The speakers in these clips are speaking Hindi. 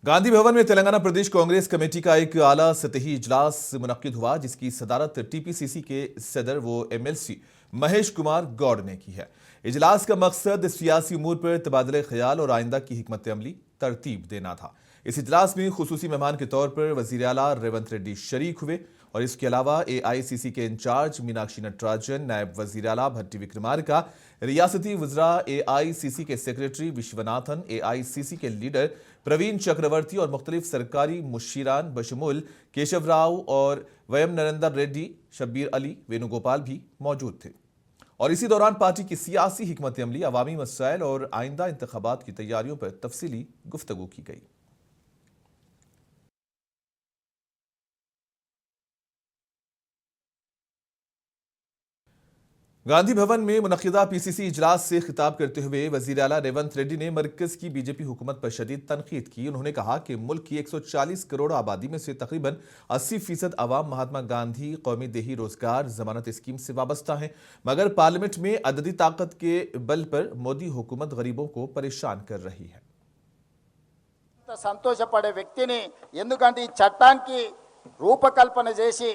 गांधी भवन में तेलंगाना प्रदेश कांग्रेस कमेटी का एक आला सतही इजलास मुनक्किद हुआ, जिसकी सदारत टीपीसीसी के सदर व एमएलसी महेश कुमार गौड़ ने की है। इजलास का मकसद सियासी उमूर पर तबादले ख्याल और आइंदा की हिकमत अमली तरतीब देना था। इस इजलास में खुसूसी मेहमान के तौर पर वजीर आला रेवंत रेड्डी शरीक हुए और इसके अलावा एआईसीसी के इंचार्ज मीनाक्षी नटराजन, नायब वजीर आला भट्टी विक्रमार्का, रियासती वज़रा एआईसीसी के सेक्रेटरी विश्वनाथन, एआईसीसी के लीडर प्रवीण चक्रवर्ती और मुख्तलिफ सरकारी मुशीरान बशमूल केशव राव और वयम नरेंद्र रेड्डी, शब्बीर अली, वेणुगोपाल भी मौजूद थे। और इसी दौरान पार्टी की सियासी हिकमत अमली, अवामी मसाइल और आइंदा इंतखाबात की तैयारियों पर तफसीली गुफ्तगू की गई। गांधी भवन में मुनक्किदा पीसीसी इजलास से खिताब करते हुए वजीर आला रेवंत रेड्डी ने मरकज की बीजेपी हुकूमत पर शदीद तनकीद की। उन्होंने कहा कि मुल्क की 140 करोड़ आबादी में से तकरीबन 80% अवाम महात्मा गांधी कौमी देही रोजगार जमानत स्कीम से वाबस्ता है, मगर पार्लियामेंट में अददी ताकत के बल पर मोदी हुकूमत गरीबों को परेशान कर रही है। సంతోషపడే వ్యక్తిని ఎందుకంటే ఈ చట్టానికి రూపకల్పన చేసి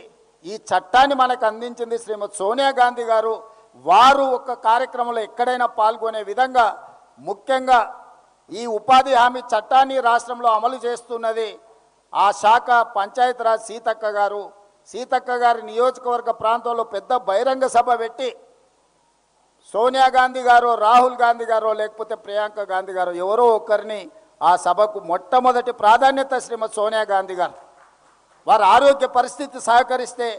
ఈ చట్టాన్ని మనకు అందించింది శ్రీమతి సోనియా గాంధీ గారు. వారు ఒక కార్యక్రమంలో ఎక్కడైనా పాల్గొనే విధంగా ముఖ్యంగా ఈ ఉపాధి హామీ చట్టాన్ని రాష్ట్రంలో అమలు చేస్తున్నది ఆ శాఖ పంచాయతీరాజ్ సీతక్క గారి నియోజకవర్గ ప్రాంతంలో పెద్ద బహిరంగ సభ పెట్టి సోనియా గాంధీ గారు, రాహుల్ గాంధీ గారు, లేకపోతే ప్రియాంక గాంధీ గారు ఎవరో ఒకరిని ఆ సభకు మొట్టమొదటి ప్రాధాన్యత శ్రీమతి సోనియా గాంధీ గారు. వారి ఆరోగ్య పరిస్థితి సహకరిస్తే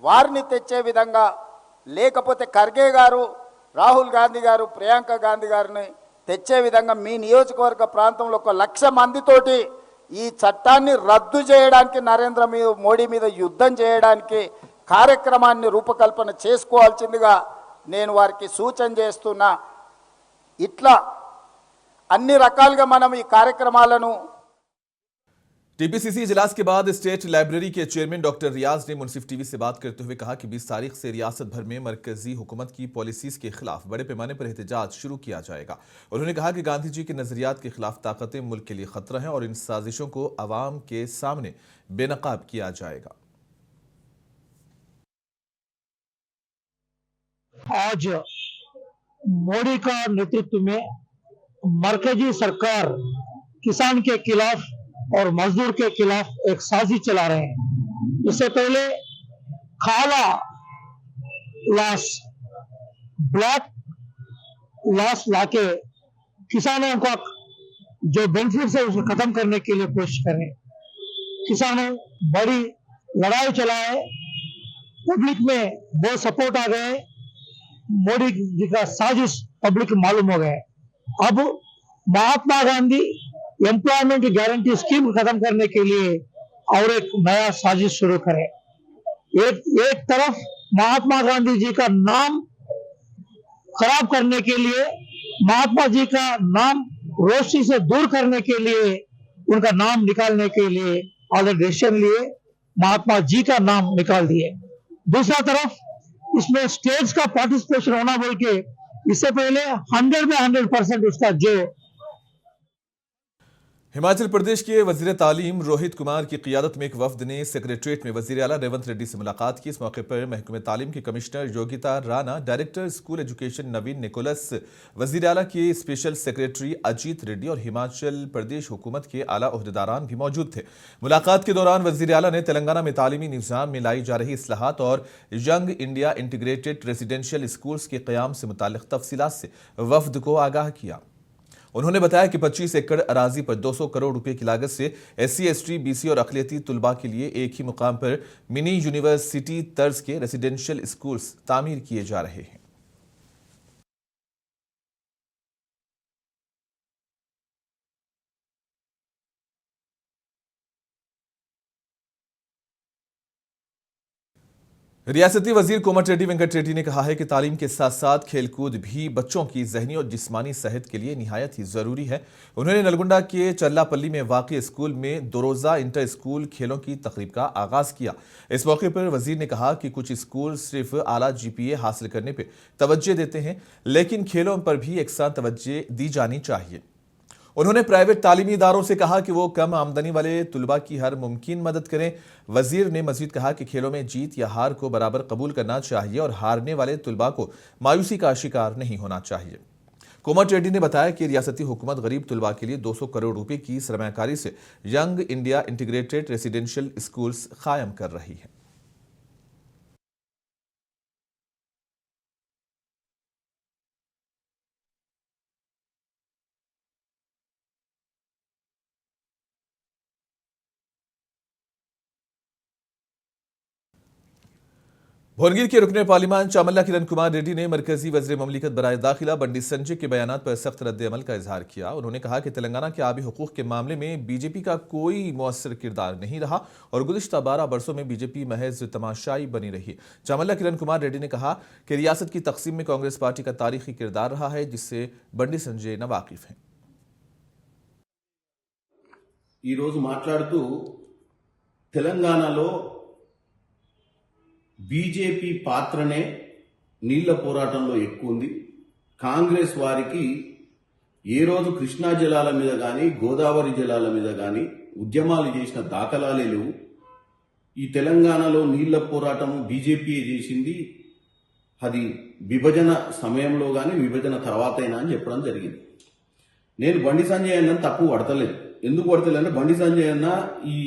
వారిని తెచ్చే విధంగా, లేకపోతే ఖర్గే గారు, రాహుల్ గాంధీ గారు, ప్రియాంక గాంధీ గారిని తెచ్చే విధంగా మీ నియోజకవర్గ ప్రాంతంలో 1 లక్ష మందితోటి ఈ చట్టాన్ని రద్దు చేయడానికి, నరేంద్ర మోడీ మీద యుద్ధం చేయడానికి కార్యక్రమాన్ని రూపకల్పన చేసుకోవాల్సిందిగా నేను వారికి సూచన చేస్తున్నా. ఇట్లా అన్ని రకాలుగా మనం ఈ కార్యక్రమాలను टीपीसीसी इजलास के बाद स्टेट लाइब्रेरी के चेयरमैन डॉक्टर रियाज ने मुनसिफ टीवी से बात करते हुए कहा कि 20 तारीख से रियासत भर में मरकजी हुकूमत की पॉलिसीज के खिलाफ बड़े पैमाने पर एहतजाज शुरू किया जाएगा। उन्होंने कहा कि गांधी जी के नजरियात के खिलाफ ताकतें मुल्क के लिए खतरा हैं और इन साजिशों को अवाम के सामने बेनकाब किया जाएगा। आज मोदी का नेतृत्व में मरकजी सरकार किसान के खिलाफ और मजदूर के खिलाफ एक साजिश चला रहे हैं। इससे पहले काला लॉस, ब्लैक लॉस लाके किसानों का जो बेनिफिट है उसे खत्म करने के लिए कोशिश कर रहे हैं। किसानों बड़ी लड़ाई चलाए, पब्लिक में बहुत सपोर्ट आ गए, मोदी जी का साजिश पब्लिक मालूम हो गए। अब Mahatma Gandhi employment guarantee scheme खत्म करने के लिए और एक नया साजिश शुरू करें। एक तरफ महात्मा गांधी जी का नाम खराब करने के लिए, महात्मा जी का नाम रोशनी से दूर करने के लिए, उनका नाम निकालने के लिए ऑलरेडी डिसीजन लिए, महात्मा जी का नाम निकाल दिए। दूसरा तरफ इसमें स्टेट्स का पार्टिसिपेशन होना बोल के इससे पहले 100 में 100% उसका जो हिमाचल प्रदेश के वजीर तालीम रोहित कुमार की क़ियादत में एक वफद ने सेक्रेटरीट में वजीर आला रेवंत रेड्डी से मुलाकात की। इस मौके पर महकमे तालीम के commissioner Yogita Rana, director school education Naveen Nicholas, वजीर आला के स्पेशल सेक्रेटरी अजीत रेड्डी और हिमाचल प्रदेश हुकूमत के आला ओहदेदारान भी मौजूद थे। मुलाकात के दौरान वजीर आला ने तेलंगाना में तालीमी निज़ाम में लाई जा रही इस्लाहात और young India integrated residential schools के क़याम से मुताल्लिक़ तफसीलात से वफद को आगाह किया। उन्होंने बताया कि 25 एकड़ अराजी पर 200 करोड़ रुपए की लागत से SC, ST, BC और अक़लियती तुलबा के लिए एक ही मुकाम पर मिनी यूनिवर्सिटी तर्ज के रेजिडेंशियल स्कूल्स तामीर किए जा रहे हैं। रियासती वजीर कोमटिरेड्डी वेंकट रेड्डी ने कहा है कि तालीम के साथ साथ खेलकूद भी बच्चों की जहनी और जिस्मानी सेहत के लिए निहायत ही ज़रूरी है। उन्होंने नलगुंडा के चल्लापल्ली में वाक़ई स्कूल में 2 रोज़ा इंटर स्कूल खेलों की तकरीब का आगाज़ किया। इस मौके पर वजीर ने कहा कि कुछ स्कूल सिर्फ आला GPA हासिल करने पर तवज्जो देते हैं, लेकिन खेलों पर भी एकसार तवज्जो दी जानी चाहिए। उन्होंने प्राइवेट तालीमी इदारों से कहा कि वो कम आमदनी वाले तुलबा की हर मुमकिन मदद करें। वजीर ने मजीद कहा कि खेलों में जीत या हार को बराबर कबूल करना चाहिए और हारने वाले तुलबा को मायूसी का शिकार नहीं होना चाहिए। कोमट रेड्डी ने बताया कि रियासती हुकूमत गरीब तुलबा के लिए 200 करोड़ रुपए की सरमायाकारी से young India integrated residential schools कायम कर रही है। भुवनगिर के रुकने पार्लिमान चामल्ला किरण कुमार रेड्डी ने मरकजी वज़ीर ममलिकत बराए दाखिला बंडी संजय के बयानात पर सख्त रद्द-ए-अमल का इजहार किया। उन्होंने कहा कि तेलंगाना के आबी हुकूक के मामले में बीजेपी का कोई मौसर किरदार नहीं रहा और गुज़िश्ता 12 बरसों में बीजेपी महज तमाशाई बनी रही। चामल्ला किरण कुमार रेड्डी ने कहा कि रियासत की तकसीम में कांग्रेस पार्टी का तारीखी किरदार रहा है, जिससे बंडी संजय नावाकिफ हैं। ఈ రోజు మాట్లాడుతూ తెలంగాణలో బీజేపీ పాత్రనే నీళ్ల పోరాటంలో ఎక్కువ ఉంది. కాంగ్రెస్ వారికి ఏ రోజు కృష్ణా జలాల మీద గాని గోదావరి జలాల మీద గాని ఉద్యమాలు చేసిన దాఖలాలే లేవు. ఈ తెలంగాణలో నీళ్ల పోరాటం బీజేపీ చేసింది. అది విభజన సమయంలో గాని విభజన తర్వాతైనా అని చెప్పడం జరిగింది. నేను బండి సంజయ్ అన్న తప్పు పడతలేదు. ఎందుకు పడతలేదంటే బండి సంజయ్ అన్న ఈ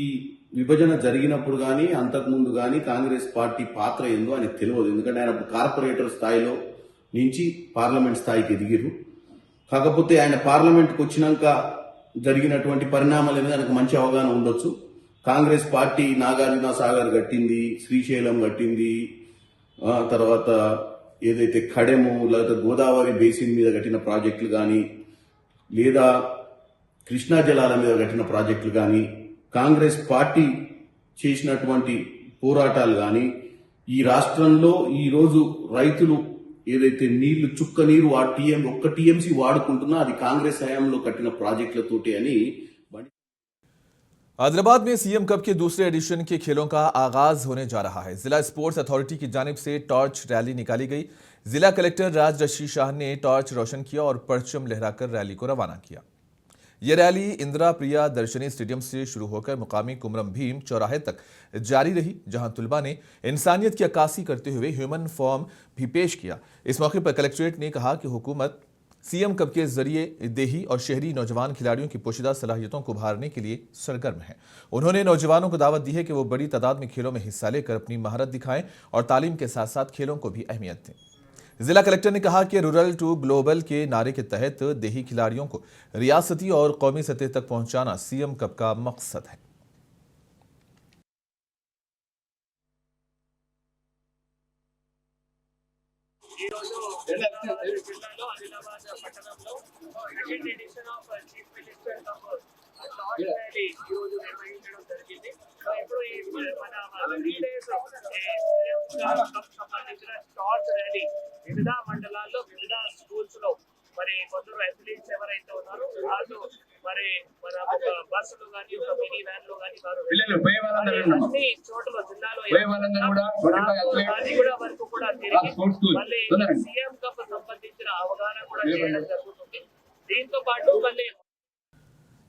విభజన జరిగినప్పుడు కానీ అంతకుముందు కానీ కాంగ్రెస్ పార్టీ పాత్ర ఏందో ఆయనకు తెలియదు. ఎందుకంటే ఆయన కార్పొరేటర్ స్థాయిలో నుంచి పార్లమెంట్ స్థాయికి ఎదిగిరు. కాకపోతే ఆయన పార్లమెంట్కి వచ్చినాక జరిగినటువంటి పరిణామాల మీద ఆయనకు మంచి అవగాహన ఉండొచ్చు. కాంగ్రెస్ పార్టీ నాగార్జున సాగర్ కట్టింది, శ్రీశైలం కట్టింది, తర్వాత ఏదైతే ఖడెము లేదా గోదావరి బేసిన్ మీద కట్టిన ప్రాజెక్టులు కానీ లేదా కృష్ణా జలాల మీద కట్టిన ప్రాజెక్టులు కానీ కాంగ్రెస్ పార్టీ చేసినటువంటి పోరాటాలు కానీ ఈ రాష్ట్రంలో ఈ రోజు రైతులు ఏదైతే నీళ్లు చుక్క నీరు ఒక్క టీఎంసీ వాడుకుంటున్నా అది కాంగ్రెస్ హయాంలో కట్టిన ప్రాజెక్టులతోటి అని आदिलाबाद में सीएम कप के दूसरे एडिशन के खेलों का आगाज होने जा रहा है। जिला स्पोर्ट्स अथॉरिटी की जानिब से टॉर्च रैली निकाली गई। जिला कलेक्टर राज रशी शाह ने टॉर्च रोशन किया और परचम लहराकर रैली को रवाना किया। यह रैली इंदिरा प्रिया दर्शनी स्टेडियम से शुरू होकर मुकामी कुमरम भीम चौराहे तक जारी रही, जहां तुलबा ने इंसानियत की अक्कासी करते हुए ह्यूमन फॉर्म भी पेश किया। इस मौके पर कलेक्ट्रेट ने कहा कि हुकूमत सीएम कप के जरिए देही और शहरी नौजवान खिलाड़ियों की पोशीदा सलाहियतों को उभारने के लिए सरगर्म है। उन्होंने नौजवानों को दावत दी है कि वो बड़ी तादाद में खेलों में हिस्सा लेकर अपनी महारत दिखाएं और तालीम के साथ साथ खेलों को भी अहमियत दें। जिला कलेक्टर ने कहा कि रूरल टू ग्लोबल के नारे के तहत देही खिलाड़ियों को रियासती और कौमी सतह तक पहुंचाना सीएम कप का मकसद है। వివిధ మండలాల్లో వివిధ స్కూల్స్ లో మరి కొందరు అథ్లీట్స్ ఎవరైతే ఉన్నారో వాళ్ళు మరి మన ఒక బస్సులు కానీ ఒక మినీ వ్యాన్ లో కానీ అన్ని చోట్ల జిల్లాలో కూడా వరకు కూడా తిరిగి మళ్ళీ సీఎం కప్ సంబంధించిన అవగాహన కూడా చేయడం జరుగుతుంది. దీంతో పాటు మళ్ళీ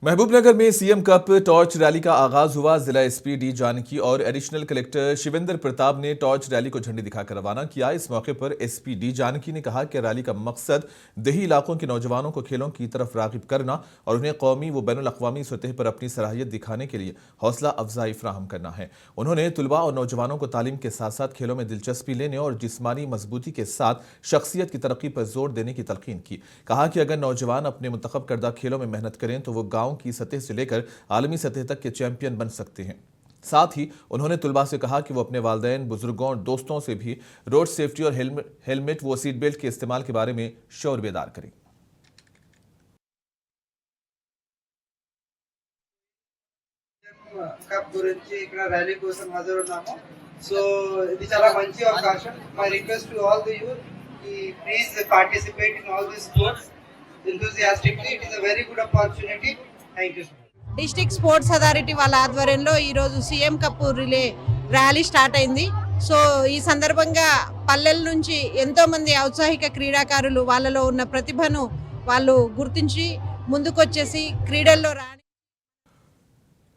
महबूबनगर में सीएम कप टॉर्च रैली का आगाज हुआ। जिला एसपी डी जानकी और एडिशनल कलेक्टर शिवेंद्र प्रताप ने टॉर्च रैली को झंडी दिखाकर रवाना किया। इस मौके पर एसपी डी जानकी ने कहा कि रैली का मकसद देही इलाकों के नौजवानों को खेलों की तरफ रागिब करना और उन्हें कौमी व बैनुल-अक़वामी सतह पर अपनी सलाहियत दिखाने के लिए हौसला अफजाई फ्राहम करना है। उन्होंने तुलबा और नौजवानों को तालीम के साथ साथ खेलों में दिलचस्पी लेने और जिस्मानी मजबूती के साथ शख्सियत की तरक्की पर जोर देने की तलकीन की। कहा कि अगर नौजवान अपने मुंतखब करदा खेलों में मेहनत करें तो वो गाँव की सतह से लेकर आलमी सतह तक के चैंपियन बन सकते हैं। साथ ही उन्होंने तुलबा से कहा कि वो अपने वालिदैन, बुजुर्गों और दोस्तों से भी रोड सेफ्टी और हेलमेट व सीट बेल्ट के इस्तेमाल के बारे में शौर बेदार करें। కప్ గురించి ఇక్కడ ర్యాలీ కోసం హాజరున్నాము. సో ఇది చాలా మంచి అవకాశం. My request to all the youth please participate in all this sports enthusiastically. It is a very good opportunity. Thank you so much. District sports authority వాళ్ళ ఆధ్వర్యంలో ఈరోజు CM cup relay rally start అయింది. సో ఈ సందర్భంగా పల్లెల నుంచి ఎంతోమంది ఔత్సాహిక క్రీడాకారులు వాళ్ళలో ఉన్న ప్రతిభను వాళ్ళు గుర్తించి ముందుకొచ్చేసి క్రీడల్లో రాణి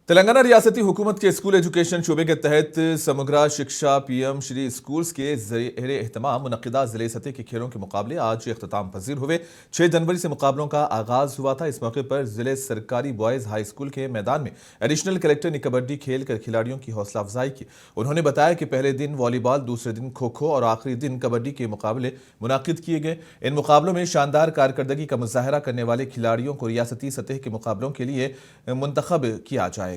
तेलंगाना रियासती हुकूमत के स्कूल एजुकेशन शोबे के तहत समग्र शिक्षा पीएम श्री स्कूल्स के ज़ेर एहतमाम मुनक़िदा ज़िले सतह के खेलों के मुकाबले आज इख्तिताम पजीर हुए। 6 जनवरी से मुकाबलों का आगाज हुआ था। इस मौके पर जिले सरकारी बॉयज़ हाई स्कूल के मैदान में एडिशनल कलेक्टर ने कबड्डी खेल कर खिलाड़ियों की हौसला अफजाई की। उन्होंने बताया कि पहले दिन वॉलीबॉल, दूसरे दिन खो खो और आखिरी दिन कबड्डी के मुकाबले मुनाकिद किए गए। इन मुकाबलों में शानदार कारकर्दगी का मुजाहरा करने वाले खिलाड़ियों को रियासती सतह के मुकाबलों के लिए मुंतखब किया जाएगा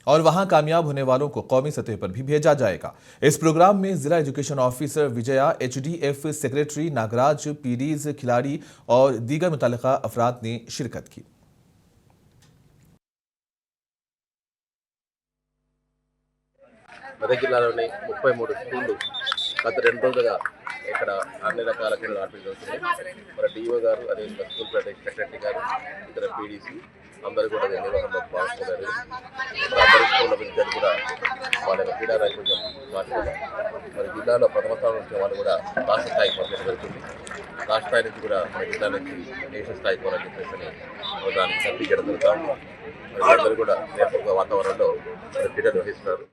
और वहां कामयाब होने वालों को कौमी सतह पर भी भेजा जाएगा। इस प्रोग्राम में जिला education officer Vijaya, HDF secretary Nagaraj, PDs, खिलाड़ी और दीगर मुतल्लिका अफराद ने शिरकत की। మెదక్ జిల్లాలోని 33 స్కూళ్ళు గత 2 రోజులుగా ఇక్కడ అన్ని రకాల క్రీడలు ఆడిపించబడుతున్నాయి. మరి డిఓ గారు, అదేవిధంగా స్కూల్ సెక్రటరీ గారు, ఇతర పీడీసీ అందరూ కూడా నిర్వహణలో పాల్గొన్నారు. అందరి స్కూళ్ళ విద్యార్థులు కూడా వాళ్ళ క్రీడా నైపుణ్యం మార్చుకున్నారు. మరి జిల్లాలో ప్రథమ స్థానం వచ్చిన వాళ్ళు కూడా రాష్ట్ర స్థాయికి పంపించడం జరుగుతుంది. రాష్ట్ర స్థాయి నుంచి కూడా మన జిల్లా నుంచి నేషనల్ స్థాయికి పోవాలని చెప్పేసి దానికి సంపించడం జరుగుతాం. మరి అందరూ కూడా నేర్పుగా వాతావరణంలో క్రీడలు నిర్వహిస్తున్నారు.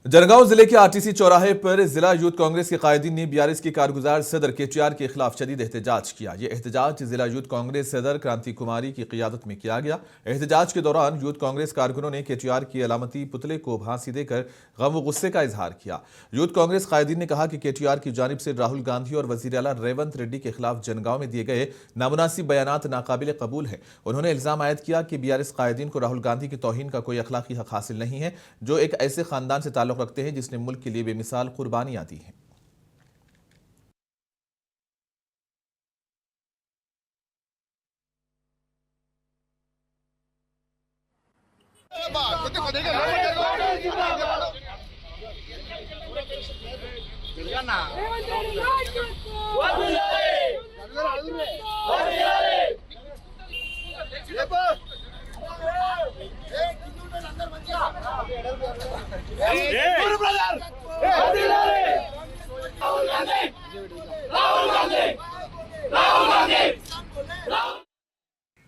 जनगांव जिले के आरटीसी चौराहे पर जिला यूथ कांग्रेस के कायदीन ने बीआरएस के कारगुजार सदर केटीआर के खिलाफ शदीद एहतजाज किया। ये एहतजाज जिला यूथ कांग्रेस सदर क्रांति कुमारी की क़ियादत में किया गया। एहतजाज के दौरान यूथ कांग्रेस कारकुनों ने केटीआर की अलामती पुतले को फांसी देकर गम व गुस्से का इजहार किया। यूथ कांग्रेस कायदीन ने कहा कि केटीआर की जानिब से राहुल गांधी और वजीर आला रेवंत रेड्डी के खिलाफ जनगांव में दिए गए नामुनासिब बयानात नाकाबिल कबूल है। उन्होंने इल्जाम आयद किया कि बीआरएस कायदीन को राहुल गांधी की तौहीन का कोई अखलाकी हक हासिल नहीं है, जो एक ऐसे खानदान से ताल्लुक रखते हैं जिसने मुल्क के लिए बेमिसाल कुर्बानियां दी हैं। Rahul Gandhi!